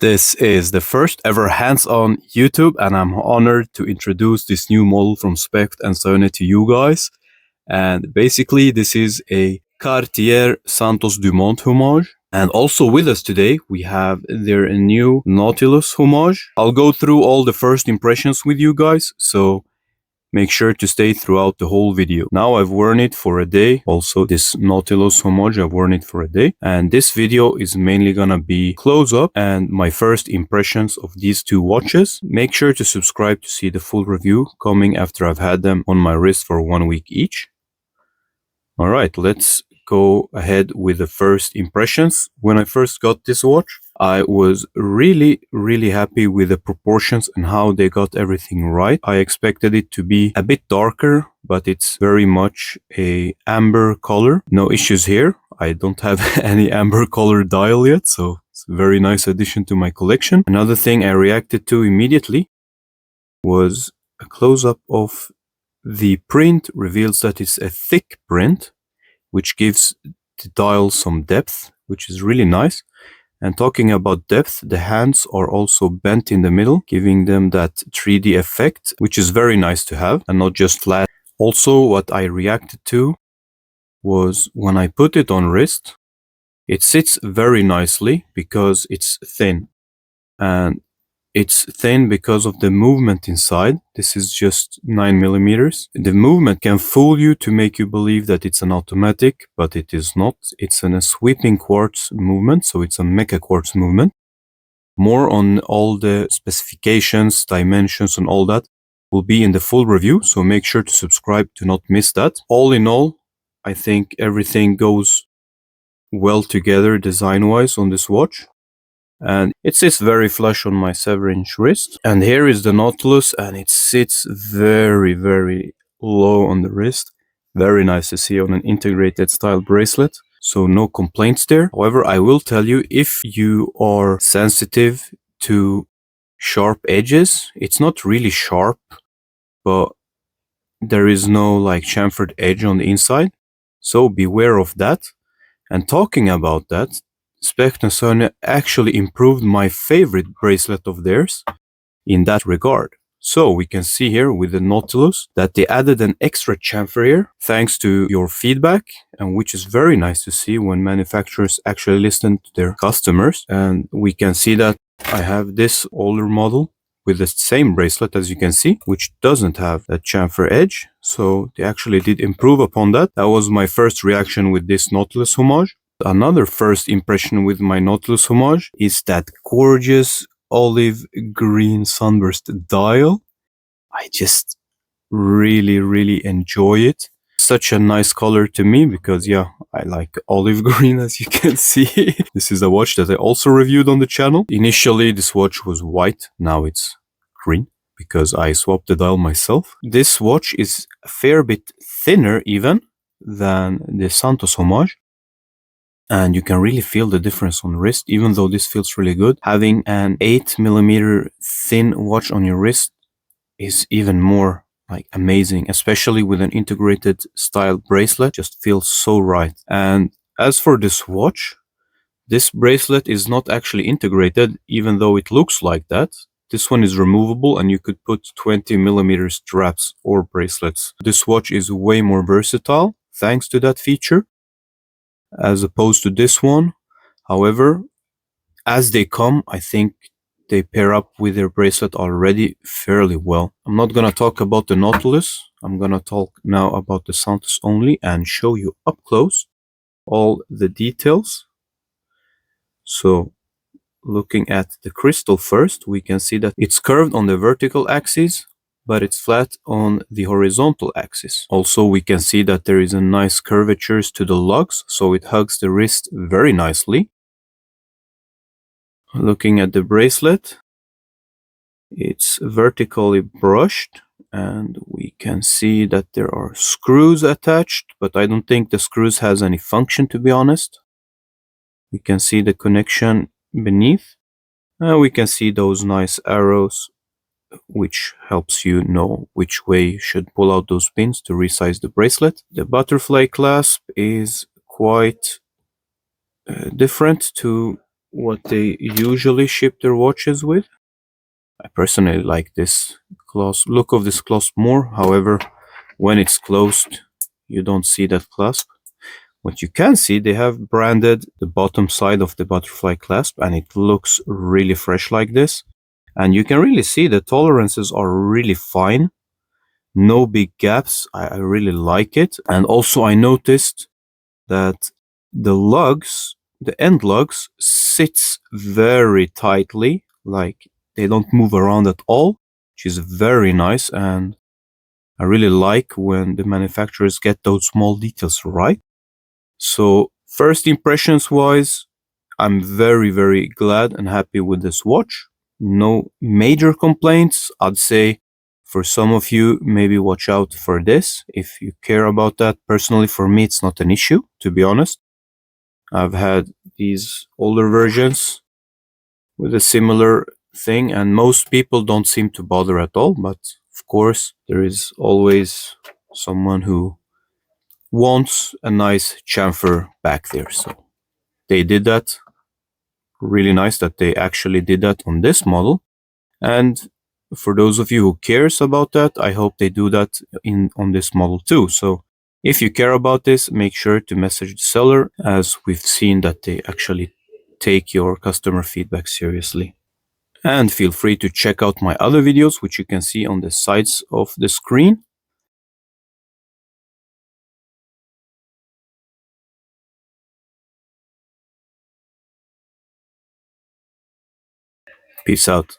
This is the first ever hands-on YouTube, and I'm honored to introduce this new model from Specht Sohne to you guys. And basically, this is a Cartier Santos Dumont Homage. And also with us today, we have their new Nautilus Homage. I'll go through all the first impressions with you guys, so make sure to stay throughout the whole video. Now I've worn it for a day. Also this Nautilus Homage, I've worn it for a day. And this video is mainly gonna be close up and my first impressions of these two watches. Make sure to subscribe to see the full review coming after I've had them on my wrist for 1 week each. Alright, let's go ahead with the first impressions. When I first got this watch, I was really happy with the proportions and how they got everything right. I expected it to be a bit darker, but it's very much a amber color. No issues here. I don't have any amber color dial yet, so it's a very nice addition to my collection. Another thing I reacted to immediately was a close-up of the print. Reveals that it's a thick print, which gives the dial some depth, which is really nice. And talking about depth, the hands are also bent in the middle, giving them that 3D effect, which is very nice to have and not just flat. Also, what I reacted to was when I put it on wrist, it sits very nicely because it's thin. And it's thin because of the movement inside. This is just 9mm. The movement can fool you to make you believe that it's an automatic, but it is not. It's a sweeping quartz movement, so it's a mecha quartz movement. More on all the specifications, dimensions, and all that will be in the full review, so make sure to subscribe to not miss that. All in all, I think everything goes well together design-wise on this watch. And it sits very flush on my 7-inch wrist. And here is the Nautilus, and it sits very low on the wrist. Very nice to see on an integrated style bracelet. So no complaints there. However, I will tell you, if you are sensitive to sharp edges, it's not really sharp, but there is no like chamfered edge on the inside. So beware of that. And talking about that, Specht Sohne actually improved my favorite bracelet of theirs in that regard. So we can see here with the Nautilus that they added an extra chamfer here thanks to your feedback, and which is very nice to see when manufacturers actually listen to their customers. And we can see that I have this older model with the same bracelet, as you can see, which doesn't have that chamfer edge. So they actually did improve upon that. That was my first reaction with this Nautilus Homage. Another first impression with my Nautilus Homage is that gorgeous olive green sunburst dial. I just really enjoy it. Such a nice color to me because, yeah, I like olive green, as you can see. This is a watch that I also reviewed on the channel. Initially, this watch was white. Now it's green because I swapped the dial myself. This watch is a fair bit thinner even than the Santos Homage. And you can really feel the difference on wrist, even though this feels really good. Having an 8mm thin watch on your wrist is even more like amazing, especially with an integrated style bracelet. Just feels so right. And as for this watch, this bracelet is not actually integrated, even though it looks like that. This one is removable and you could put 20mm straps or bracelets. This watch is way more versatile thanks to that feature, as opposed to this one. However, as they come, I think they pair up with their bracelet already fairly well. I'm not gonna talk about the Nautilus. I'm gonna talk now about the Santos only and show you up close all the details. So looking at the crystal first, we can see that it's curved on the vertical axis, but it's flat on the horizontal axis. Also, we can see that there is a nice curvature to the lugs, so it hugs the wrist very nicely. Looking at the bracelet, it's vertically brushed, and we can see that there are screws attached, but I don't think the screws has any function, to be honest. We can see the connection beneath, and we can see those nice arrows, which helps you know which way you should pull out those pins to resize the bracelet. The butterfly clasp is quite different to what they usually ship their watches with. I personally like this look of this clasp more. However, when it's closed, you don't see that clasp. What you can see, they have branded the bottom side of the butterfly clasp, and it looks really fresh like this. And you can really see the tolerances are really fine. No big gaps. I really like it. And also I noticed that the end lugs sits very tightly, like they don't move around at all, which is very nice. And I really like when the manufacturers get those small details right. So first impressions wise, I'm very, very glad and happy with this watch. No major complaints. I'd say for some of you, maybe watch out for this if you care about that. Personally, for me, it's not an issue, to be honest. I've had these older versions with a similar thing, and most people don't seem to bother at all. But of course, there is always someone who wants a nice chamfer back there. So they did that. Really nice that they actually did that on this model. And for those of you who cares about that, I hope they do that on this model too. So if you care about this, make sure to message the seller, as we've seen that they actually take your customer feedback seriously. And feel free to check out my other videos, which you can see on the sides of the screen. Peace out.